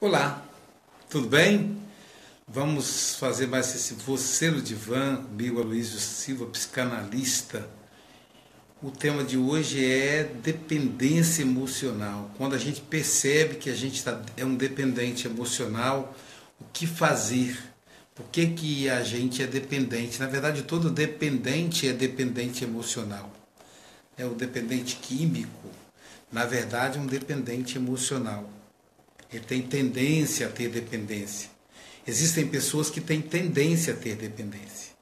Olá, tudo bem? Vamos fazer mais esse Você no Divã, comigo, Aloysio Silva, psicanalista. O tema de hoje é dependência emocional. Quando a gente percebe que a gente é um dependente emocional, o que fazer? Por que a gente é dependente? Na verdade, todo dependente é dependente emocional. É o dependente químico, na verdade, é um dependente emocional. Ele tem tendência a ter dependência. Existem pessoas que têm tendência a ter dependência.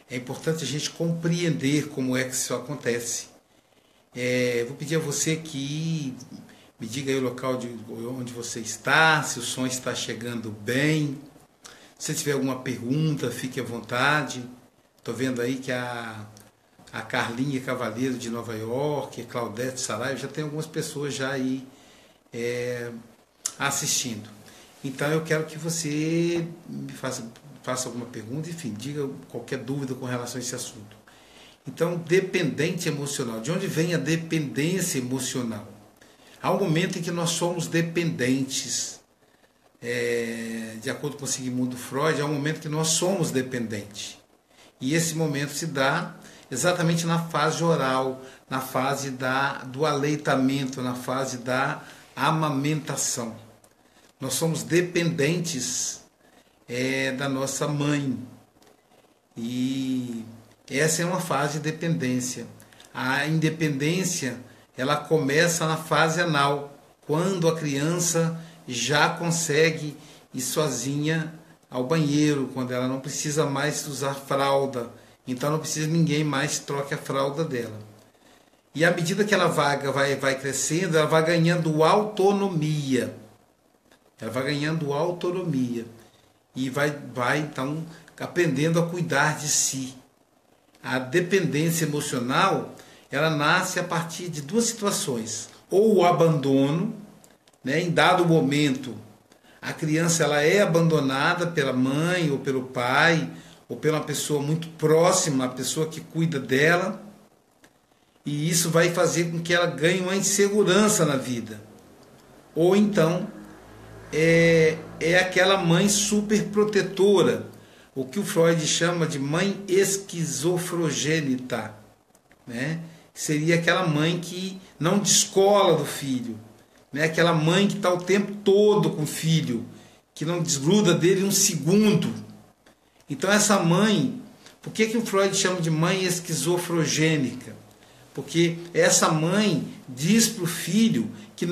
É importante a gente compreender como é que isso acontece. Vou pedir a você que me diga aí o local onde você está, se o som está chegando bem. Se tiver alguma pergunta, fique à vontade. Estou vendo aí que a Carlinha Cavaleiro de Nova York, a Claudete Saraiva, já tem algumas pessoas já aí assistindo. Então eu quero que você me faça alguma pergunta, enfim, diga qualquer dúvida com relação a esse assunto. Então, dependente emocional. De onde vem a dependência emocional? Há um momento em que nós somos dependentes. De acordo com o Sigmund Freud, há um momento que nós somos dependentes. E esse momento se dá exatamente na fase oral, na fase do aleitamento, na fase da amamentação. Nós somos dependentes da nossa mãe. E essa é uma fase de dependência. A independência, ela começa na fase anal, quando a criança já consegue ir sozinha ao banheiro, quando ela não precisa mais usar fralda. Então não precisa que ninguém mais troque a fralda dela. E à medida que ela vai crescendo, ela vai ganhando autonomia. Ela vai ganhando autonomia. E vai então aprendendo a cuidar de si. A dependência emocional, ela nasce a partir de duas situações. Ou o abandono, em dado momento, a criança ela é abandonada pela mãe ou pelo pai, ou pela uma pessoa muito próxima, a pessoa que cuida dela. E isso vai fazer com que ela ganhe uma insegurança na vida. Ou então, é aquela mãe super protetora, o que o Freud chama de mãe esquizofrogênita. Seria aquela mãe que não descola do filho. Aquela mãe que está o tempo todo com o filho, que não desgruda dele um segundo. Então essa mãe, por que o Freud chama de mãe esquizofrogênica? Porque essa mãe diz para o filho que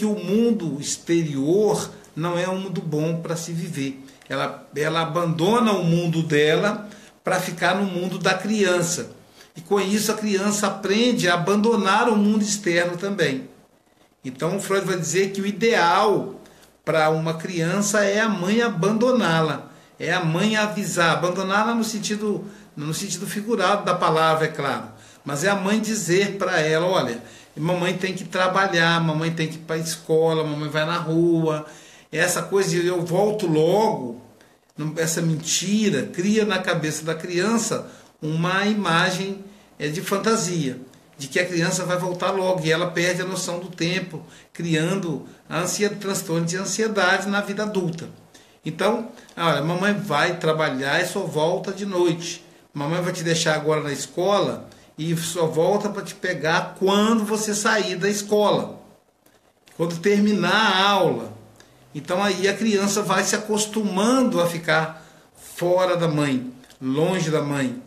o mundo exterior não é um mundo bom para se viver. Ela abandona o mundo dela para ficar no mundo da criança. E com isso a criança aprende a abandonar o mundo externo também. Então o Freud vai dizer que o ideal para uma criança é a mãe abandoná-la. É a mãe avisar, abandoná-la no sentido figurado da palavra, é claro. Mas é a mãe dizer para ela, olha, mamãe tem que trabalhar, mamãe tem que ir para a escola, mamãe vai na rua. Essa coisa de eu volto logo, essa mentira, cria na cabeça da criança uma imagem de fantasia, de que a criança vai voltar logo, e ela perde a noção do tempo, criando transtorno de ansiedade na vida adulta. Então, olha, mamãe vai trabalhar e só volta de noite. Mamãe vai te deixar agora na escola e só volta para te pegar quando você sair da escola, quando terminar a aula. Então aí a criança vai se acostumando a ficar fora da mãe, longe da mãe.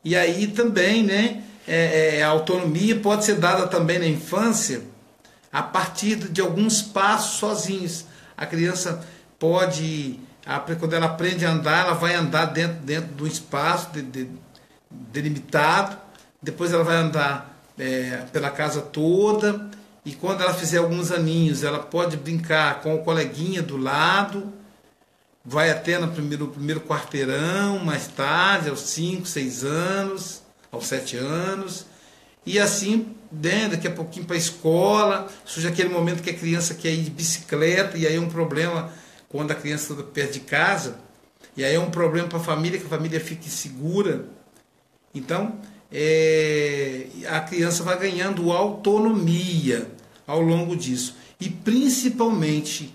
E aí também, a autonomia pode ser dada também na infância a partir de alguns passos sozinhos. A criança pode, quando ela aprende a andar, ela vai andar dentro de um espaço delimitado. Depois ela vai andar pela casa toda. E quando ela fizer alguns aninhos, ela pode brincar com o coleguinha do lado. Vai até no primeiro quarteirão, mais tarde, aos 5, 6 anos, aos 7 anos. E assim, daqui a pouquinho para a escola. Surge aquele momento que a criança quer ir de bicicleta. E aí é um problema quando a criança está perto de casa. E aí é um problema para a família, que a família fique segura. Então, a criança vai ganhando autonomia ao longo disso. E principalmente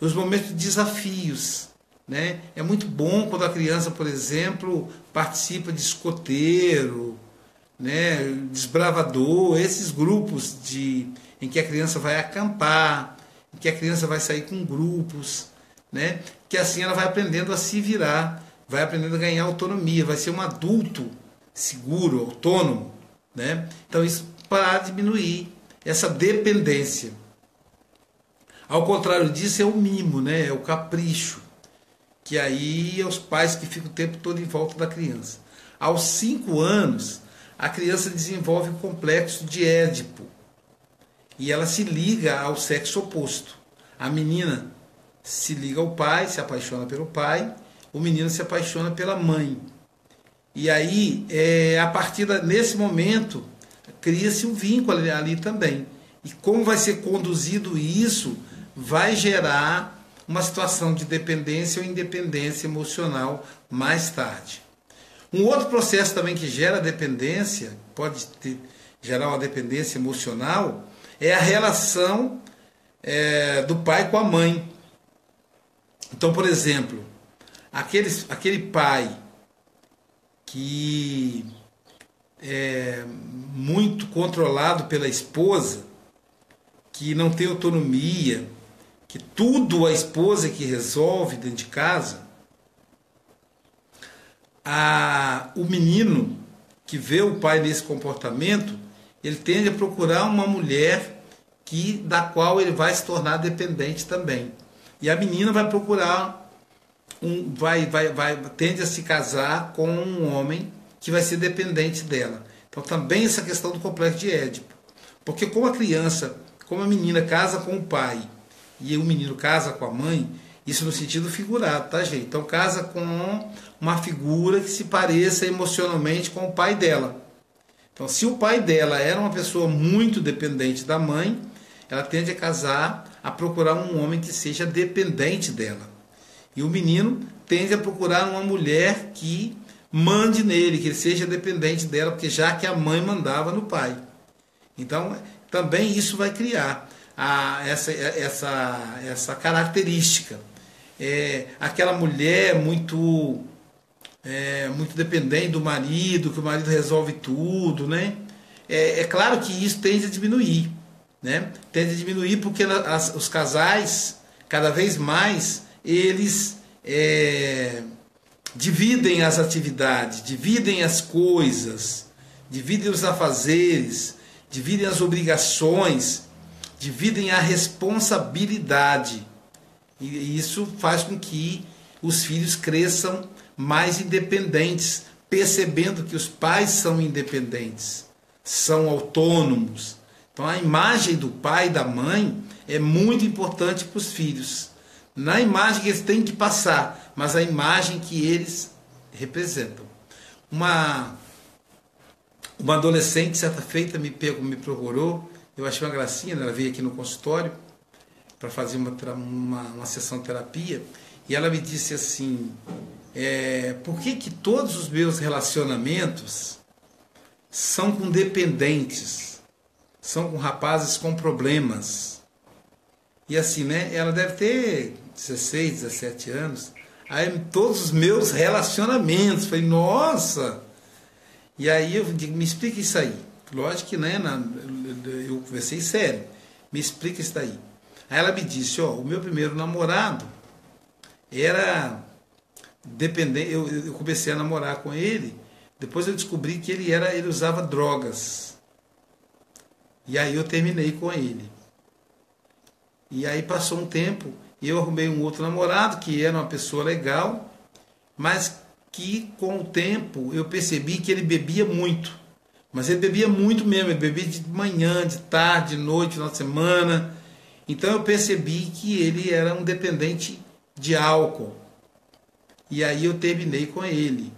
os momentos de desafios, né? É muito bom quando a criança, por exemplo, participa de escoteiro, né? Desbravador, esses grupos em que a criança vai acampar, em que a criança vai sair com grupos, né? Que assim ela vai aprendendo a se virar, vai aprendendo a ganhar autonomia, vai ser um adulto seguro, autônomo, né? Então isso para diminuir essa dependência. Ao contrário disso é o mimo, né? É o capricho, que aí é os pais que ficam o tempo todo em volta da criança. Aos 5 anos, a criança desenvolve o complexo de Édipo e ela se liga ao sexo oposto. A menina se liga ao pai, se apaixona pelo pai, o menino se apaixona pela mãe. E aí, a partir nesse momento, cria-se um vínculo ali também. E como vai ser conduzido isso, vai gerar uma situação de dependência ou independência emocional mais tarde. Um outro processo também que gera dependência, pode gerar uma dependência emocional, é a relação do pai com a mãe. Então, por exemplo, aquele pai que é muito controlado pela esposa, que não tem autonomia, que tudo a esposa que resolve dentro de casa, o menino que vê o pai nesse comportamento, ele tende a procurar uma mulher da qual ele vai se tornar dependente também. E a menina vai procurar tende a se casar com um homem que vai ser dependente dela. Então também essa questão do complexo de Édipo. Porque como a menina casa com o pai e o menino casa com a mãe, isso no sentido figurado, tá, gente? Então casa com uma figura que se pareça emocionalmente com o pai dela. Então se o pai dela era uma pessoa muito dependente da mãe, ela tende a casar, a procurar um homem que seja dependente dela. E o menino tende a procurar uma mulher que mande nele, que ele seja dependente dela, porque já que a mãe mandava no pai. Então, também isso vai criar essa característica. Aquela mulher muito dependente do marido, que o marido resolve tudo, né? É claro que isso tende a diminuir, né? Tende a diminuir porque os casais, cada vez mais, eles dividem as atividades, dividem as coisas, dividem os afazeres, dividem as obrigações, dividem a responsabilidade. E isso faz com que os filhos cresçam mais independentes, percebendo que os pais são independentes, são autônomos. Então a imagem do pai e da mãe é muito importante para os filhos. Não a imagem que eles têm que passar, mas a imagem que eles representam. Uma adolescente, certa feita, me procurou, eu achei uma gracinha, ela veio aqui no consultório para fazer uma sessão de terapia, e ela me disse assim, por que todos os meus relacionamentos são com dependentes, são com rapazes com problemas? E assim, né, ela deve ter 16, 17 anos, aí todos os meus relacionamentos, falei, nossa! E aí eu digo, me explica isso aí. Lógico que, né, eu conversei sério, me explica isso daí. Aí ela me disse, o meu primeiro namorado era dependente, eu comecei a namorar com ele, depois eu descobri que ele usava drogas. E aí eu terminei com ele. E aí passou um tempo, e eu arrumei um outro namorado, que era uma pessoa legal, mas que com o tempo eu percebi que ele bebia muito. Mas ele bebia muito mesmo, ele bebia de manhã, de tarde, de noite, final de semana. Então eu percebi que ele era um dependente de álcool. E aí eu terminei com ele.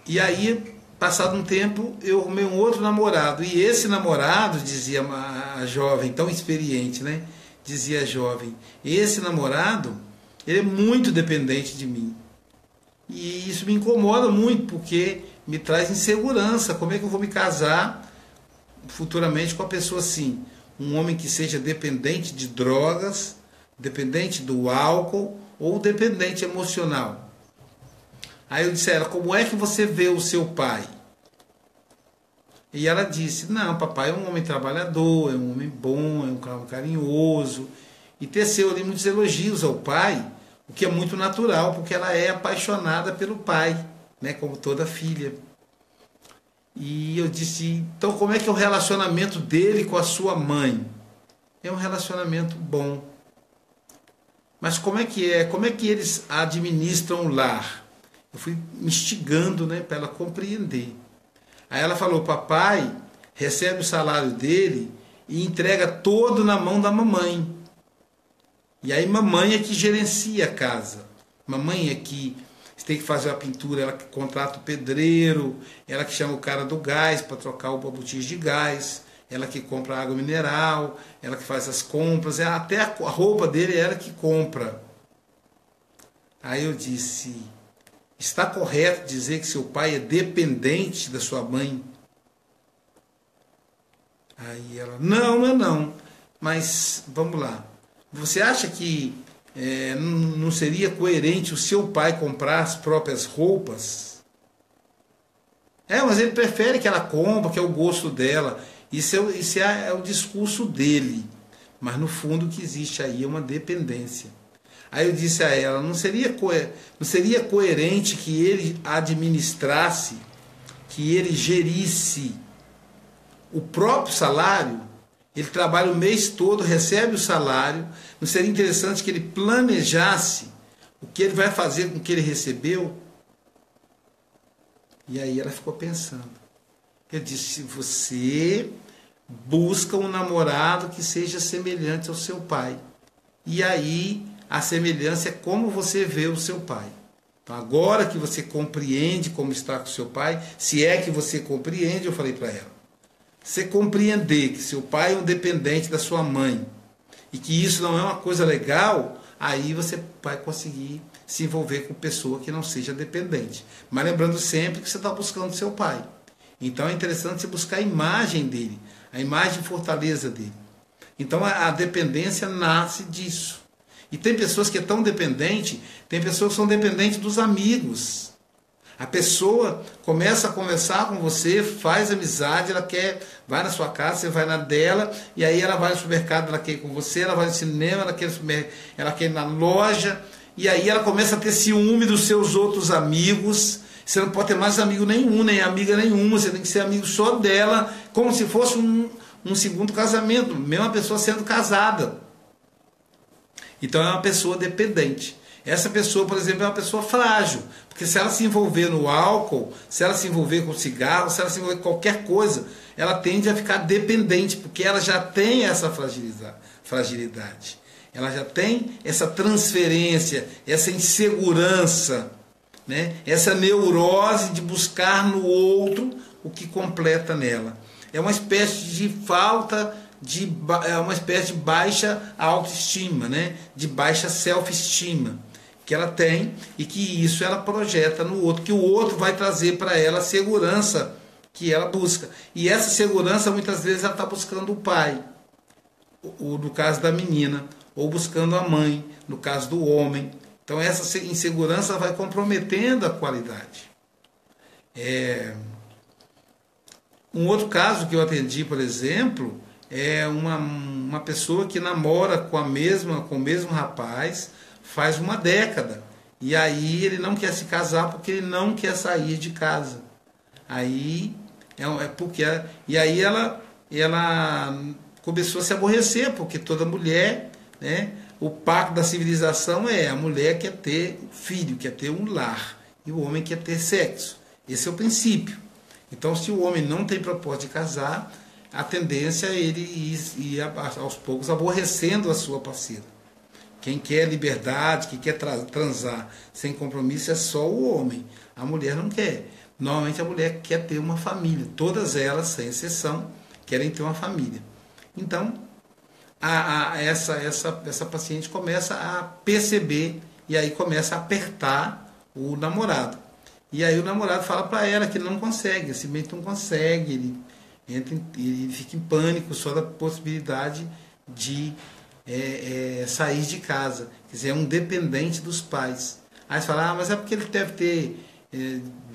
E aí, passado um tempo, eu arrumei um outro namorado. E esse namorado, dizia a jovem, tão experiente, né? Dizia a jovem, esse namorado, ele é muito dependente de mim. E isso me incomoda muito, porque me traz insegurança. Como é que eu vou me casar futuramente com uma pessoa assim? um homem que seja dependente de drogas, dependente do álcool ou dependente emocional. Aí eu disse a ela, como é que você vê o seu pai? E ela disse, não, papai é um homem trabalhador, é um homem bom, é um cara carinhoso. E teceu ali muitos elogios ao pai, o que é muito natural, porque ela é apaixonada pelo pai, né, como toda filha. E eu disse, então como é que é o relacionamento dele com a sua mãe? É um relacionamento bom. Mas como é que é? Como é que eles administram o lar? Eu fui instigando, né, para ela compreender. Aí ela falou, papai recebe o salário dele e entrega todo na mão da mamãe. E aí mamãe é que gerencia a casa. Mamãe é que tem que fazer a pintura, ela que contrata o pedreiro, ela que chama o cara do gás para trocar o botija de gás, ela que compra água mineral, ela que faz as compras, até a roupa dele é ela que compra. Aí eu disse, está correto dizer que seu pai é dependente da sua mãe? Aí ela, não, não. Mas, vamos lá. Você acha que não seria coerente o seu pai comprar as próprias roupas? Mas ele prefere que ela compre, que é o gosto dela. Isso é o discurso dele. Mas, no fundo, o que existe aí é uma dependência. Aí eu disse a ela, não seria coerente que ele administrasse, que ele gerisse o próprio salário? Ele trabalha o mês todo, recebe o salário. Não seria interessante que ele planejasse o que ele vai fazer com o que ele recebeu? E aí ela ficou pensando. Eu disse, você busca um namorado que seja semelhante ao seu pai. E aí a semelhança é como você vê o seu pai. Então, agora que você compreende como está com o seu pai, se é que você compreende, eu falei para ela, você compreender que seu pai é um dependente da sua mãe e que isso não é uma coisa legal, aí você vai conseguir se envolver com pessoa que não seja dependente. Mas lembrando sempre que você está buscando seu pai. Então é interessante você buscar a imagem dele, a imagem e fortaleza dele. Então a dependência nasce disso. E tem pessoas que são dependentes, tem pessoas que são dependentes dos amigos. A pessoa começa a conversar com você, faz amizade, vai na sua casa, você vai na dela, e aí ela vai no supermercado, ela quer ir com você, ela vai no cinema, ela quer ir na loja, e aí ela começa a ter ciúme dos seus outros amigos. Você não pode ter mais amigo nenhum, nem amiga nenhuma, você tem que ser amigo só dela, como se fosse um segundo casamento, mesmo a pessoa sendo casada. Então é uma pessoa dependente. Essa pessoa, por exemplo, é uma pessoa frágil, porque se ela se envolver no álcool, se ela se envolver com cigarro, se ela se envolver com qualquer coisa, ela tende a ficar dependente, porque ela já tem essa fragilidade. Ela já tem essa transferência, essa insegurança, né? Essa neurose de buscar no outro o que completa nela. É uma espécie de falta, é uma espécie de baixa autoestima, né? De baixa self-estima que ela tem e que isso ela projeta no outro, que o outro vai trazer para ela a segurança que ela busca. E essa segurança muitas vezes ela está buscando o pai, no caso da menina, ou buscando a mãe, no caso do homem. Então essa insegurança vai comprometendo a qualidade. Um outro caso que eu atendi, por exemplo, é uma pessoa que namora com o mesmo rapaz faz uma década. E aí ele não quer se casar porque ele não quer sair de casa. Aí e aí ela começou a se aborrecer, porque toda mulher, né, o pacto da civilização é a mulher quer ter filho, quer ter um lar, e o homem quer ter sexo. Esse é o princípio. Então, se o homem não tem propósito de casar, a tendência é ele ir aos poucos aborrecendo a sua parceira. Quem quer liberdade, que quer transar sem compromisso é só o homem. A mulher não quer. Normalmente a mulher quer ter uma família. Todas elas, sem exceção, querem ter uma família. Então, essa paciente começa a perceber e aí começa a apertar o namorado. E aí o namorado fala para ela que não consegue, simplesmente não consegue, ele fica em pânico só da possibilidade de sair de casa. Quer dizer, é um dependente dos pais. Aí você fala, mas é porque ele deve ter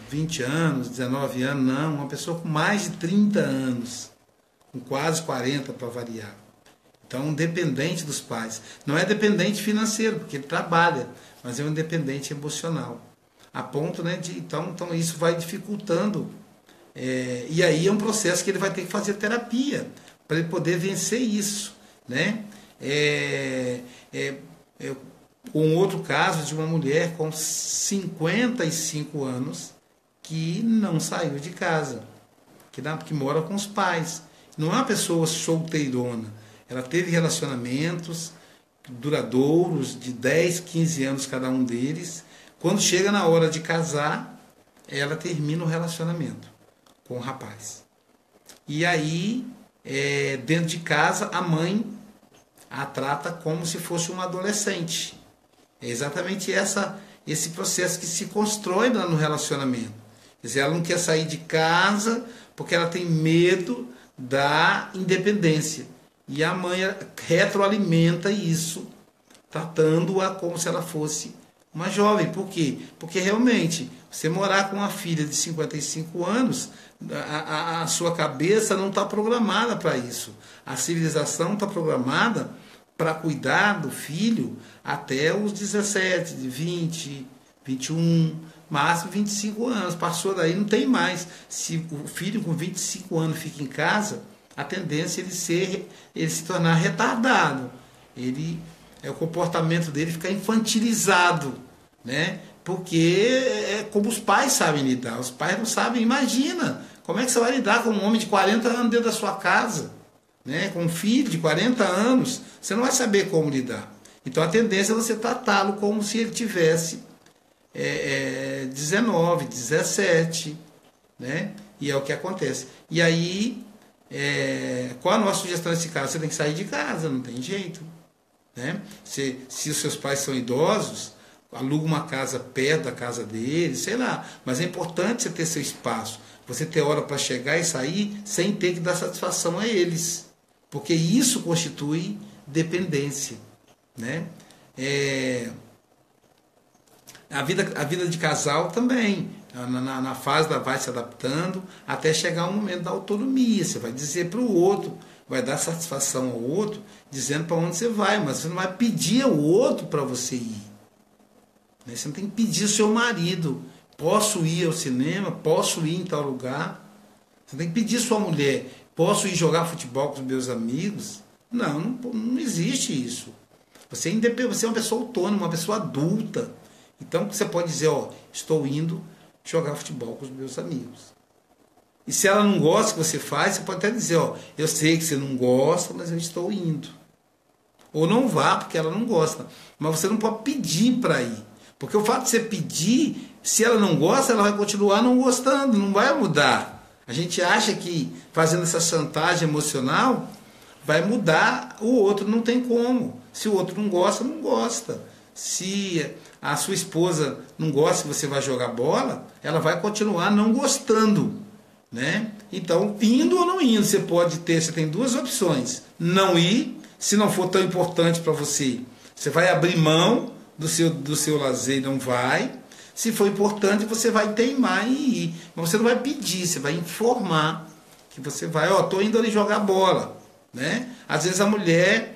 20 anos, 19 anos. Não, uma pessoa com mais de 30 anos, com quase 40 para variar. Então, um dependente dos pais. Não é dependente financeiro, porque ele trabalha, mas é um dependente emocional. A ponto, né, de... Então isso vai dificultando. E aí é um processo que ele vai ter que fazer terapia para ele poder vencer isso, né? Um outro caso de uma mulher com 55 anos que não saiu de casa, que mora com os pais. Não é uma pessoa solteirona. Ela teve relacionamentos duradouros de 10, 15 anos cada um deles. Quando chega na hora de casar, ela termina o relacionamento com o rapaz. E aí, dentro de casa, a mãe a trata como se fosse uma adolescente. É exatamente esse processo que se constrói lá no relacionamento. Quer dizer, ela não quer sair de casa porque ela tem medo da independência. E a mãe retroalimenta isso, tratando-a como se ela fosse uma jovem. Por quê? Porque realmente, você morar com uma filha de 55 anos, a sua cabeça não está programada para isso. A civilização está programada para cuidar do filho até os 17, 20, 21, máximo 25 anos. Passou daí, não tem mais. Se o filho com 25 anos fica em casa, a tendência é ele se tornar retardado. O comportamento dele ficar infantilizado, né? Porque é como os pais sabem lidar. Os pais não sabem. Imagina, como é que você vai lidar com um homem de 40 anos dentro da sua casa, né? Com um filho de 40 anos, você não vai saber como lidar. Então a tendência é você tratá-lo como se ele tivesse 19, 17, né? E é o que acontece. E aí, qual a nossa sugestão nesse caso? Você tem que sair de casa, não tem jeito, né? Se os seus pais são idosos, aluga uma casa perto da casa deles, sei lá. Mas é importante você ter seu espaço, você ter hora para chegar e sair sem ter que dar satisfação a eles, porque isso constitui dependência, né? A vida de casal também, na fase da vai se adaptando até chegar o momento da autonomia. Você vai dizer para o outro, vai dar satisfação ao outro, dizendo para onde você vai, mas você não vai pedir ao outro para você ir. Você não tem que pedir ao seu marido, posso ir ao cinema, posso ir em tal lugar. Você tem que pedir à sua mulher, posso ir jogar futebol com os meus amigos? Não existe isso. Você é uma pessoa autônoma, uma pessoa adulta. Então você pode dizer, estou indo jogar futebol com os meus amigos. E se ela não gosta que você faz, você pode até dizer, eu sei que você não gosta, mas eu estou indo. Ou não vá, porque ela não gosta. Mas você não pode pedir para ir. Porque o fato de você pedir, se ela não gosta, ela vai continuar não gostando, não vai mudar. A gente acha que fazendo essa chantagem emocional vai mudar o outro, não tem como. Se o outro não gosta, não gosta. Se a sua esposa não gosta que você vai jogar bola, ela vai continuar não gostando, né? Então, indo ou não indo, você tem duas opções. Não ir, se não for tão importante para você, você vai abrir mão do seu lazer e não vai. Se for importante, você vai teimar em ir. Mas você não vai pedir, você vai informar que você vai, estou indo ali jogar bola, né? Às vezes a mulher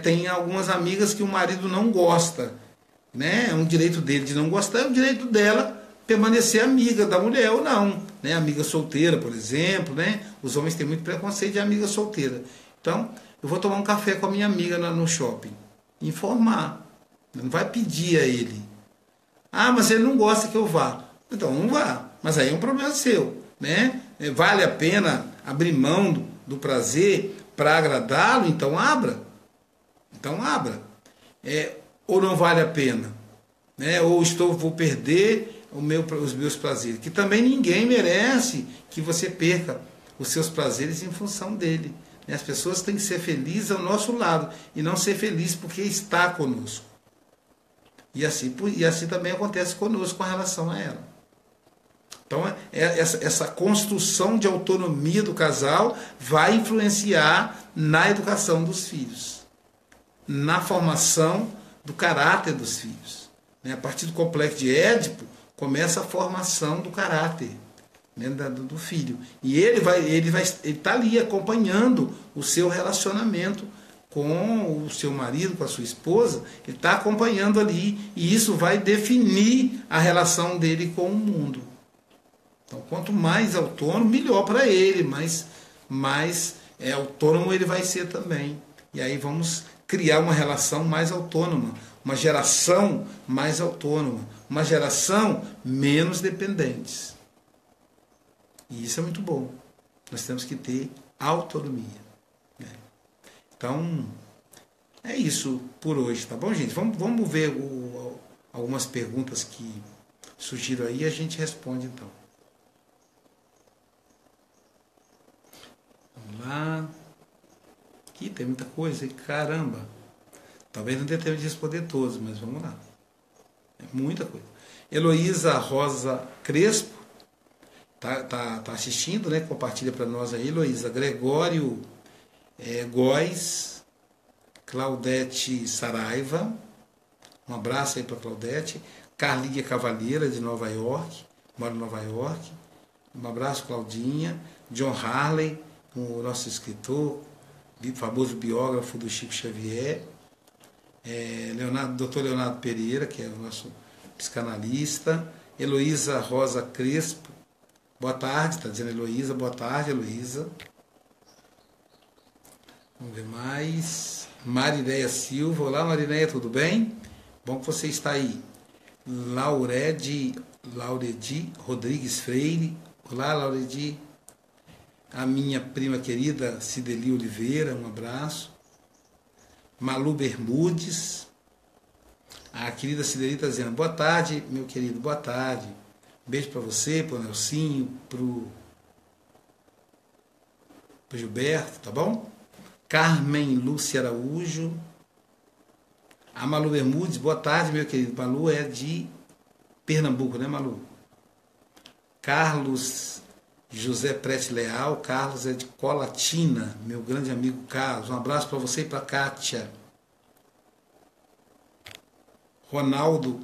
tem algumas amigas que o marido não gosta, né? É um direito dele de não gostar, é um direito dela permanecer amiga da mulher ou não, né? Amiga solteira, por exemplo, né? Os homens têm muito preconceito de amiga solteira. Então, eu vou tomar um café com a minha amiga no shopping. Informar. Não vai pedir a ele. Mas ele não gosta que eu vá. Então, não vá. Mas aí é um problema seu, né? Vale a pena abrir mão do prazer para agradá-lo? Então, abra. Ou não vale a pena, né? Ou vou perder os meus prazeres, que também ninguém merece que você perca os seus prazeres em função dele. As pessoas têm que ser felizes ao nosso lado e não ser felizes porque está conosco. E assim também acontece conosco com relação a ela. Então, essa construção de autonomia do casal vai influenciar na educação dos filhos, na formação do caráter dos filhos. A partir do complexo de Édipo, começa a formação do caráter, né, do filho. E ele está ali acompanhando o seu relacionamento com o seu marido, com a sua esposa, ele está acompanhando ali, e isso vai definir a relação dele com o mundo. Então, quanto mais autônomo, melhor para ele, mas mais autônomo ele vai ser também. E aí vamos criar uma relação mais autônoma, uma geração mais autônoma, uma geração menos dependentes. E isso é muito bom. Nós temos que ter autonomia. Né? Então, é isso por hoje, tá bom, gente? Vamos ver algumas perguntas que surgiram aí e a gente responde então. Vamos lá. Aqui tem muita coisa, caramba. Talvez não dê tempo de responder todos, mas vamos lá. É muita coisa. Heloísa Rosa Crespo tá assistindo, né? Compartilha para nós aí, Heloísa. Gregório Góes, Claudete Saraiva. Um abraço aí para Claudete. Carlinha Cavaleira, de Nova York. Mora em Nova York. Um abraço, Claudinha. John Harley, o nosso escritor, famoso biógrafo do Chico Xavier. Dr. Leonardo Pereira, que é o nosso psicanalista. Heloísa Rosa Crespo. Boa tarde, está dizendo Heloísa. Boa tarde, Heloísa. Vamos ver mais. Marineia Silva. Olá, Marineia, tudo bem? Bom que você está aí. Lauredi Rodrigues Freire. Olá, Lauredi. A minha prima querida Cideli Oliveira, um abraço. Malu Bermudes. A querida Cideli está dizendo, boa tarde, meu querido, boa tarde. Beijo para você, para o Nelsinho, para o Gilberto, tá bom? Carmen Lúcia Araújo. A Malu Bermudes, boa tarde, meu querido. Malu é de Pernambuco, né, Malu? Carlos José Prete Leal. Carlos é de Colatina, meu grande amigo Carlos. Um abraço para você e para a Kátia. Ronaldo,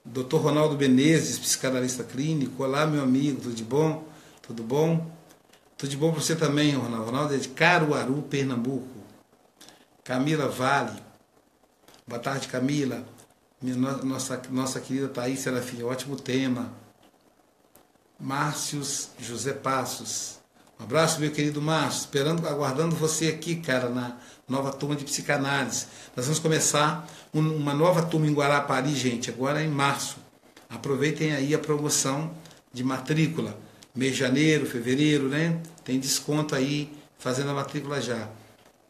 Dr. Ronaldo Menezes, psicanalista clínico. Olá, meu amigo, tudo de bom? Tudo bom? Tudo de bom para você também, Ronaldo. Ronaldo é de Caruaru, Pernambuco. Camila Vale. Boa tarde, Camila. Nossa querida Thaís Serafim, ótimo tema. Márcios José Passos. Um abraço, meu querido Márcio. Aguardando você aqui, cara, na nova turma de psicanálise. Nós vamos começar uma nova turma em Guarapari, gente, agora em março. Aproveitem aí a promoção de matrícula. Mês de janeiro, fevereiro, né? Tem desconto aí, fazendo a matrícula já.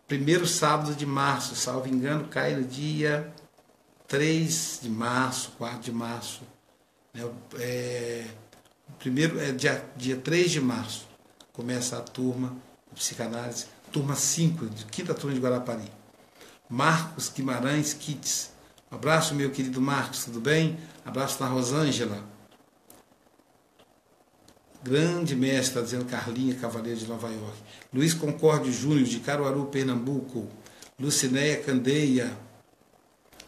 Primeiro sábado de março, salvo engano, cai no dia 3 de março, 4 de março. Primeiro é dia 3 de março. Começa a turma de psicanálise, turma 5, de quinta turma de Guarapari. Marcos Guimarães Kits. Um abraço, meu querido Marcos, tudo bem? Abraço na Rosângela. Grande mestre, está dizendo Carlinha Cavaleiro de Nova York. Luiz Concórdio Júnior, de Caruaru, Pernambuco. Lucinéia Candeia.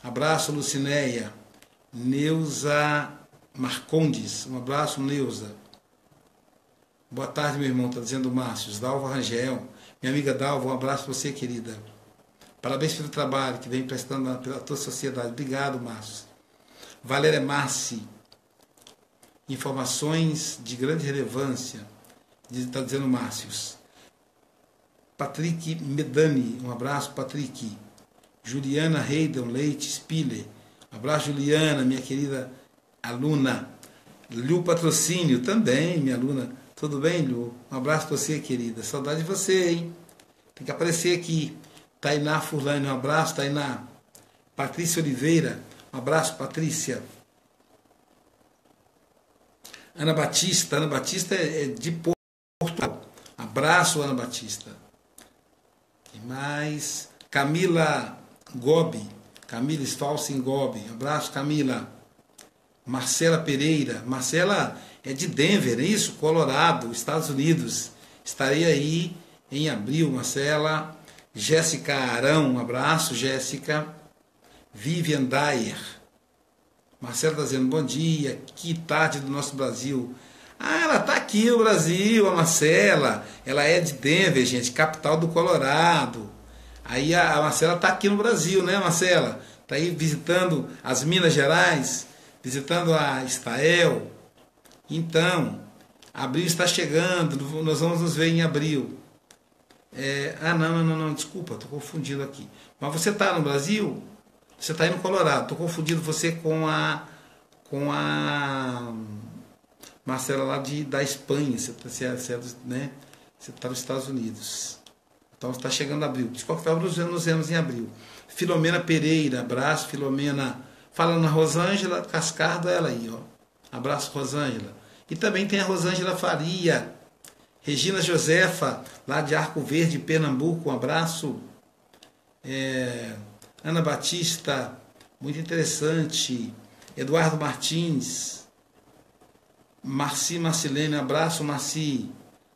Abraço, Lucinéia. Neuza Marcondes. Um abraço, Neuza. Boa tarde, meu irmão, está dizendo Márcio. Dalva Rangel. Minha amiga Dalva, um abraço para você, querida. Parabéns pelo trabalho que vem prestando pela tua sociedade. Obrigado, Márcio. Valéria Massi. Informações de grande relevância, está dizendo Márcios. Patrick Medani, um abraço, Patrick. Juliana Reidon Leite Spiller, um abraço, Juliana, minha querida aluna. Lu Patrocínio, também, minha aluna. Tudo bem, Lu? Um abraço para você, querida. Saudade de você, hein? Tem que aparecer aqui. Tainá Furlani, um abraço, Tainá. Patrícia Oliveira, um abraço, Patrícia. Ana Batista é de Portugal. Abraço, Ana Batista. Quem mais? Camila Gobi. Camila Stalsin Gobi. Abraço, Camila. Marcela Pereira. Marcela é de Denver, é isso? Colorado, Estados Unidos. Estarei aí em abril, Marcela. Jéssica Arão, um abraço, Jéssica. Vivian Dyer. Marcela está dizendo, bom dia, que tarde do nosso Brasil. Ah, ela está aqui no Brasil, a Marcela. Ela é de Denver, gente, capital do Colorado. Aí a Marcela está aqui no Brasil, né, Marcela? Está aí visitando as Minas Gerais, visitando a Estael. Então, abril está chegando, nós vamos nos ver em abril. Não, desculpa, estou confundindo aqui. Mas você está no Brasil? Você está aí no Colorado. Estou confundindo você com a Marcela lá da Espanha. Você está nos Estados Unidos. Então está chegando abril. De qualquer forma, nos vemos em abril. Filomena Pereira, abraço, Filomena. Fala na Rosângela Cascardo, ela aí, ó. Abraço, Rosângela. E também tem a Rosângela Faria. Regina Josefa, lá de Arco Verde, Pernambuco, um abraço. Ana Batista, muito interessante. Eduardo Martins. Marci Marcilene, abraço, Marci.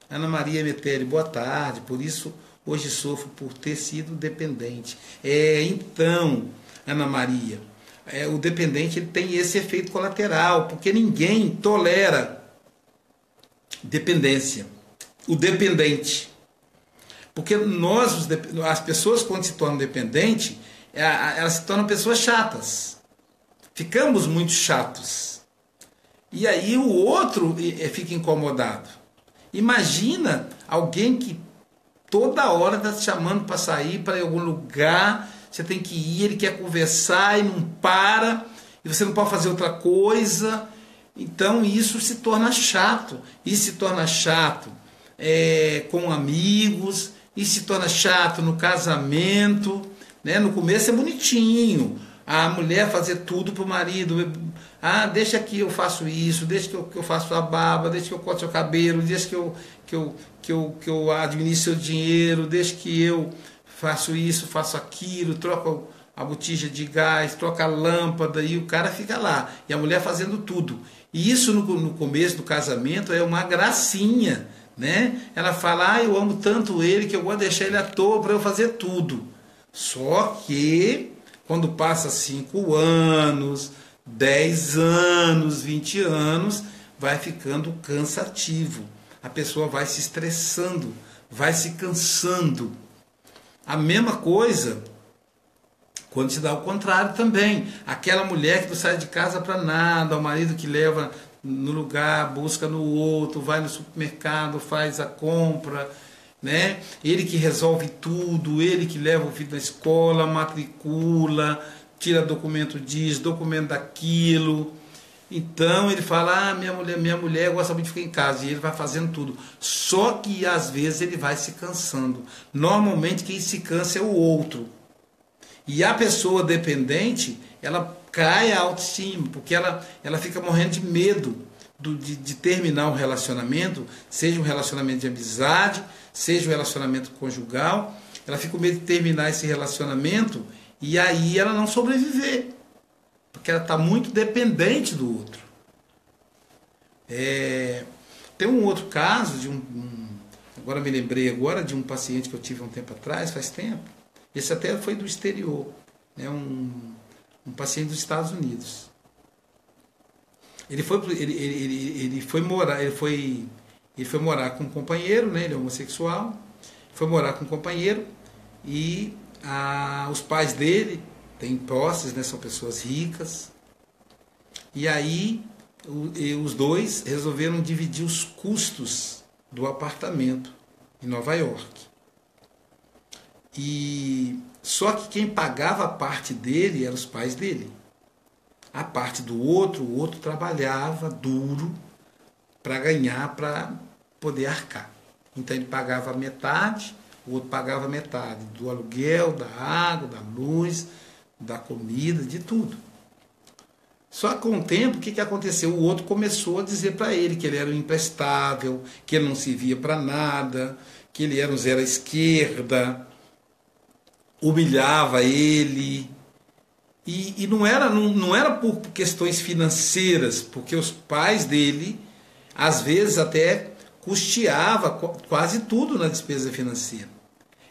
Ana Maria Metelli, boa tarde. Por isso, hoje sofro por ter sido dependente. Então, Ana Maria, o dependente ele tem esse efeito colateral, porque ninguém tolera dependência. O dependente. Porque as pessoas, quando se tornam dependentes, elas se tornam pessoas chatas. Ficamos muito chatos. E aí o outro fica incomodado. Imagina alguém que toda hora está te chamando para sair para algum lugar, você tem que ir, ele quer conversar e não para, e você não pode fazer outra coisa. Então isso se torna chato. Isso se torna chato com amigos, isso se torna chato no casamento. Né? No começo é bonitinho. A mulher fazer tudo para o marido. Deixa que eu faço isso, deixa que eu faço a barba, deixa que eu corte o cabelo, deixa que eu administre seu dinheiro, deixa que eu faço isso, faço aquilo, troco a botija de gás, troca a lâmpada, e o cara fica lá. E a mulher fazendo tudo. E isso no começo do casamento é uma gracinha. Né? Ela fala, eu amo tanto ele que eu vou deixar ele à toa para eu fazer tudo. Só que quando passa 5 anos, 10 anos, 20 anos, vai ficando cansativo. A pessoa vai se estressando, vai se cansando. A mesma coisa quando se dá o contrário também. Aquela mulher que não sai de casa para nada, o marido que leva no lugar, busca no outro, vai no supermercado, faz a compra, né? Ele que resolve tudo, ele que leva o filho na escola, matricula, tira documento disso, documento daquilo. Então ele fala, minha mulher gosta muito de ficar em casa, e ele vai fazendo tudo. Só que às vezes ele vai se cansando. Normalmente quem se cansa é o outro. E a pessoa dependente, ela cai a autoestima, porque ela fica morrendo de medo de terminar um relacionamento, seja um relacionamento de amizade, seja um relacionamento conjugal. Ela fica com medo de terminar esse relacionamento e aí ela não sobreviver, porque ela está muito dependente do outro. Tem um outro caso, agora me lembrei de um paciente que eu tive um tempo atrás, faz tempo. Esse até foi do exterior, né? Um paciente dos Estados Unidos. Ele foi morar com um companheiro, né? Ele é homossexual, foi morar com um companheiro e os pais dele têm posses, né? São pessoas ricas. E aí os dois resolveram dividir os custos do apartamento em Nova York. Só que quem pagava a parte dele eram os pais dele. A parte do outro, o outro trabalhava duro para ganhar, para poder arcar. Então ele pagava metade, o outro pagava metade do aluguel, da água, da luz, da comida, de tudo. Só que com o tempo, o que aconteceu? O outro começou a dizer para ele que ele era um imprestável, que ele não servia para nada, que ele era um zero à esquerda, humilhava ele, E não era por questões financeiras, porque os pais dele, às vezes, até custeava quase tudo na despesa financeira.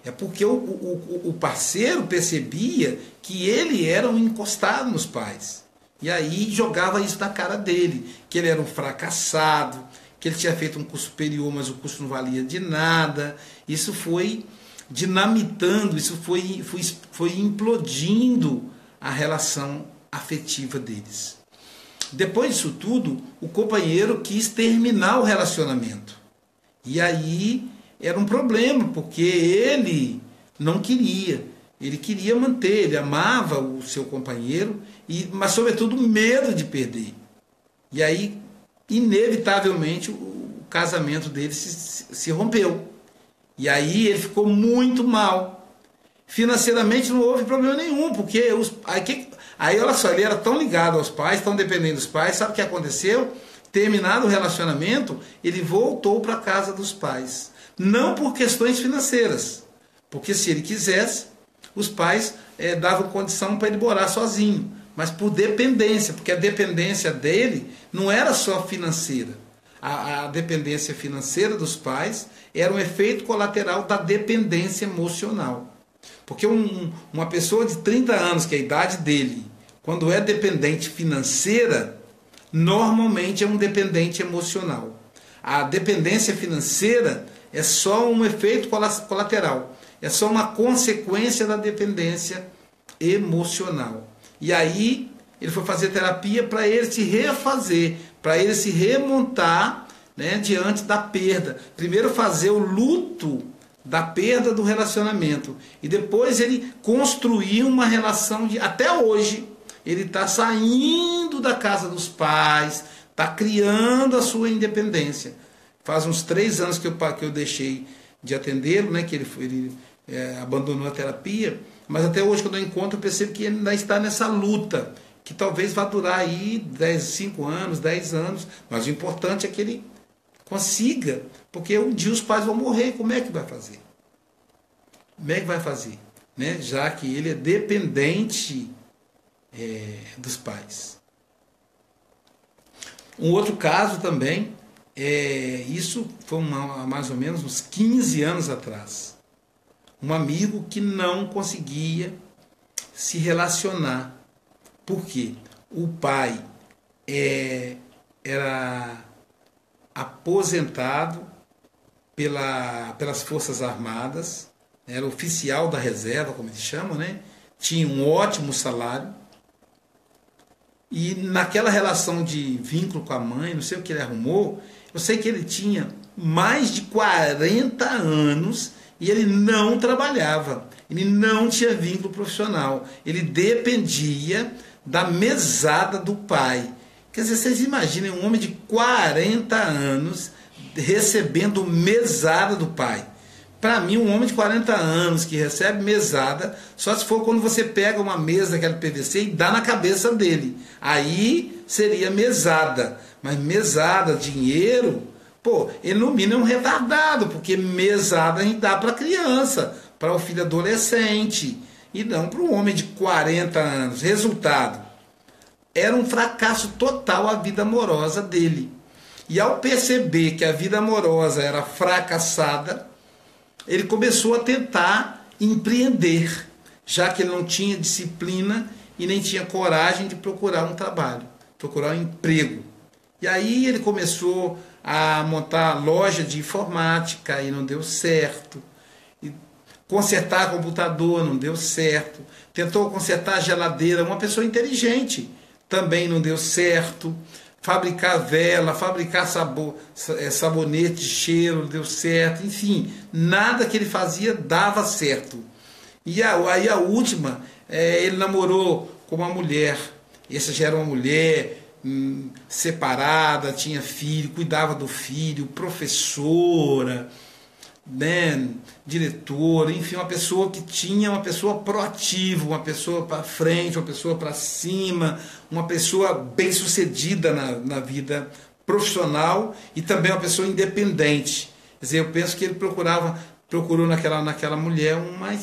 É porque o parceiro percebia que ele era um encostado nos pais. E aí jogava isso na cara dele, que ele era um fracassado, que ele tinha feito um curso superior, mas o curso não valia de nada. Isso foi dinamitando, isso foi implodindo a relação afetiva deles. Depois disso tudo, o companheiro quis terminar o relacionamento. E aí era um problema, porque ele não queria. Ele queria manter, ele amava o seu companheiro, mas sobretudo medo de perder. E aí, inevitavelmente, o casamento dele se rompeu. E aí ele ficou muito mal. Financeiramente não houve problema nenhum, porque aí olha só, ele era tão ligado aos pais, tão dependente dos pais, sabe o que aconteceu? Terminado o relacionamento, ele voltou para a casa dos pais. Não por questões financeiras, porque se ele quisesse, os pais davam condição para ele morar sozinho, mas por dependência, porque a dependência dele não era só financeira. A dependência financeira dos pais era um efeito colateral da dependência emocional. Porque uma pessoa de 30 anos, que é a idade dele, quando é dependente financeira, normalmente é um dependente emocional. A dependência financeira é só um efeito colateral, é só uma consequência da dependência emocional. E aí ele foi fazer terapia para ele se refazer, para ele se remontar, né, diante da perda. Primeiro fazer o luto da perda do relacionamento. E depois ele construiu uma relação de... Até hoje, ele está saindo da casa dos pais, está criando a sua independência. Faz uns 3 anos que eu deixei de atendê-lo, né, que ele abandonou a terapia, mas até hoje, quando eu encontro, eu percebo que ele ainda está nessa luta, que talvez vá durar aí 5 anos, 10 anos, mas o importante é que ele consiga, porque um dia os pais vão morrer, como é que vai fazer? Como é que vai fazer? Né? Já que ele é dependente dos pais. Um outro caso também, isso foi mais ou menos uns 15 anos atrás. Um amigo que não conseguia se relacionar. Por quê? O pai era aposentado pelas Forças Armadas, era oficial da reserva, como eles chamam, né? Tinha um ótimo salário, e naquela relação de vínculo com a mãe, não sei o que ele arrumou, eu sei que ele tinha mais de 40 anos e ele não trabalhava, ele não tinha vínculo profissional, ele dependia da mesada do pai. Quer dizer, vocês imaginem um homem de 40 anos recebendo mesada do pai. Para mim, um homem de 40 anos que recebe mesada, só se for quando você pega uma mesa daquela PVC e dá na cabeça dele. Aí seria mesada. Mas mesada, dinheiro, pô, ele no mínimo é um retardado, porque mesada a gente dá para criança, para o filho adolescente, e não para um homem de 40 anos. Resultado, era um fracasso total a vida amorosa dele. E ao perceber que a vida amorosa era fracassada, ele começou a tentar empreender, já que ele não tinha disciplina e nem tinha coragem de procurar um trabalho, procurar um emprego. E aí ele começou a montar loja de informática e não deu certo. E consertar computador não deu certo. Tentou consertar a geladeira, uma pessoa inteligente, também não deu certo. Fabricar vela, fabricar sabonete de cheiro, deu certo. Enfim, nada que ele fazia dava certo. E aí a última, ele namorou com uma mulher. Essa já era uma mulher separada, tinha filho, cuidava do filho, professora, né, diretora, enfim, uma pessoa que tinha, uma pessoa proativa, uma pessoa para frente, uma pessoa para cima, uma pessoa bem-sucedida na vida profissional e também uma pessoa independente. Quer dizer, eu penso que ele procurou naquela mulher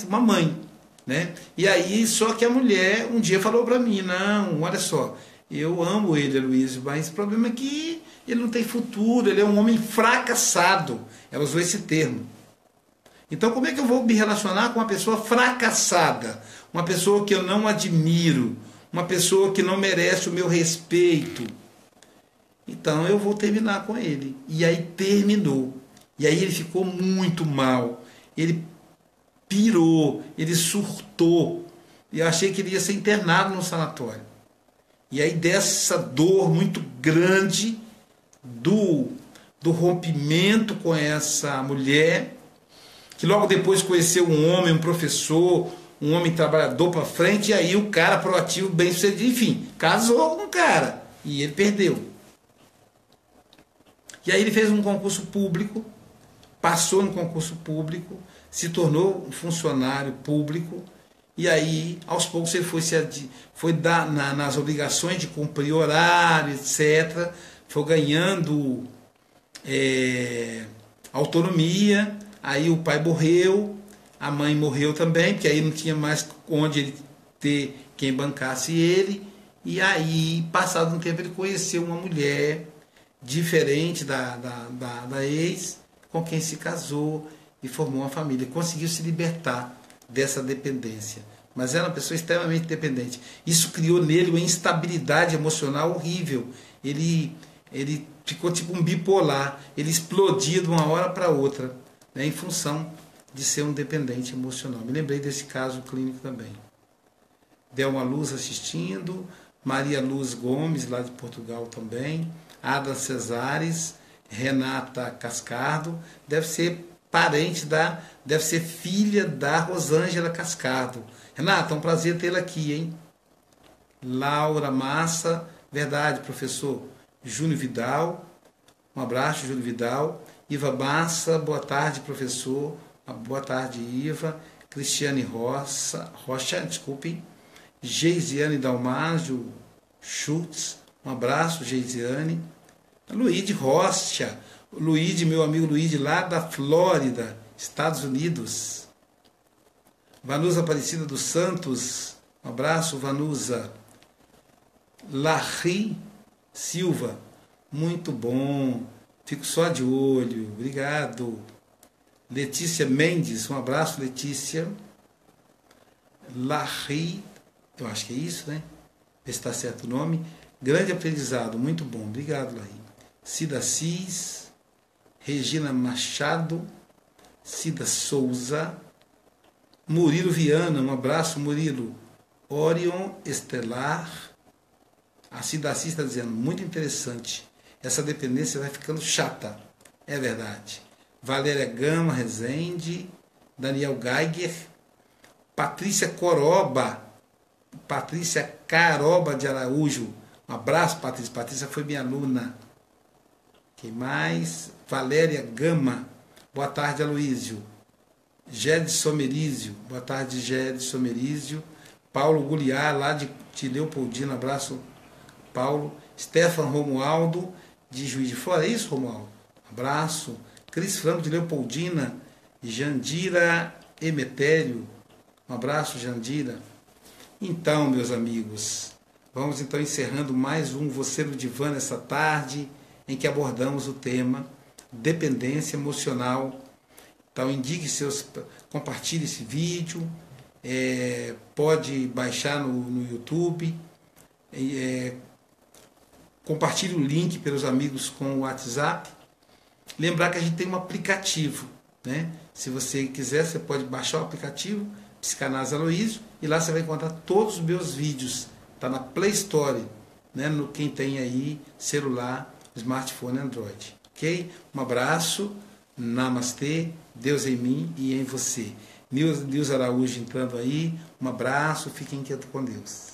uma mãe. né? E aí, só que a mulher um dia falou para mim, não, olha só, eu amo ele, Aloysio, mas o problema é que ele não tem futuro, ele é um homem fracassado. Ela usou esse termo. Então, como é que eu vou me relacionar com uma pessoa fracassada? Uma pessoa que eu não admiro, uma pessoa que não merece o meu respeito. Então, eu vou terminar com ele. E aí terminou. E aí ele ficou muito mal. Ele pirou, ele surtou. E eu achei que ele ia ser internado no sanatório. E aí dessa dor muito grande do rompimento com essa mulher, que logo depois conheceu um homem, um professor, um homem trabalhador para frente, e aí o cara proativo, bem sucedido, enfim, casou com o cara e ele perdeu. E aí ele fez um concurso público, passou no concurso público, se tornou um funcionário público, e aí aos poucos ele foi nas obrigações de cumprir horário, etc., foi ganhando autonomia. Aí o pai morreu, a mãe morreu também, porque aí não tinha mais onde ele ter quem bancasse ele. E aí, passado um tempo, ele conheceu uma mulher diferente da ex, com quem se casou e formou uma família. Conseguiu se libertar dessa dependência. Mas era uma pessoa extremamente dependente. Isso criou nele uma instabilidade emocional horrível. Ele ficou tipo um bipolar. Ele explodia de uma hora para outra, né, em função de ser um dependente emocional. Me lembrei desse caso clínico também. Delma Luz assistindo, Maria Luz Gomes, lá de Portugal também, Ada Cesares, Renata Cascardo, deve ser parente deve ser filha da Rosângela Cascardo. Renata, é um prazer tê-la aqui, hein? Laura Massa, verdade, professor. Júnior Vidal, um abraço, Júnior Vidal. Iva Massa, boa tarde, professor. Boa tarde, Iva. Cristiane Rocha, desculpem. Geisiane Dalmágio Schultz, um abraço, Geisiane. Luíde Rocha, Luíde, meu amigo Luíde, lá da Flórida, Estados Unidos. Vanusa Aparecida dos Santos, um abraço, Vanusa. Larry Silva, muito bom, fico só de olho, obrigado. Letícia Mendes, um abraço, Letícia. Larry, eu acho que é isso, né? Ver se está certo o nome. Grande aprendizado, muito bom, obrigado, Larry. Cida Cis, Regina Machado, Cida Souza, Murilo Viana, um abraço, Murilo. Orion Estelar, a Cida Cis está dizendo, muito interessante, essa dependência vai ficando chata, é verdade. Valéria Gama Rezende, Daniel Geiger, Patrícia Caroba de Araújo, um abraço, Patrícia. Patrícia foi minha aluna. Quem mais? Valéria Gama, boa tarde, Aloysio. Gede Somerizio, boa tarde, Gede Somerizio. Paulo Guliar, lá de Leopoldina, abraço, Paulo. Stefan Romualdo, de Juiz de Fora, é isso, Romualdo? Abraço. Cris Franco, de Leopoldina. Jandira Emetério, um abraço, Jandira. Então, meus amigos, vamos então encerrando mais um Você no Divã nessa tarde, em que abordamos o tema dependência emocional. Então, compartilhe esse vídeo, pode baixar no YouTube, compartilhe o link pelos amigos com o WhatsApp. Lembrar que a gente tem um aplicativo, né? Se você quiser, você pode baixar o aplicativo Psicanálise Aloysio, e lá você vai encontrar todos os meus vídeos. Está na Play Store, né? No quem tem aí celular, smartphone, Android. Ok? Um abraço, namastê, Deus em mim e em você. Nils Araújo entrando aí, um abraço, fiquem quietos com Deus.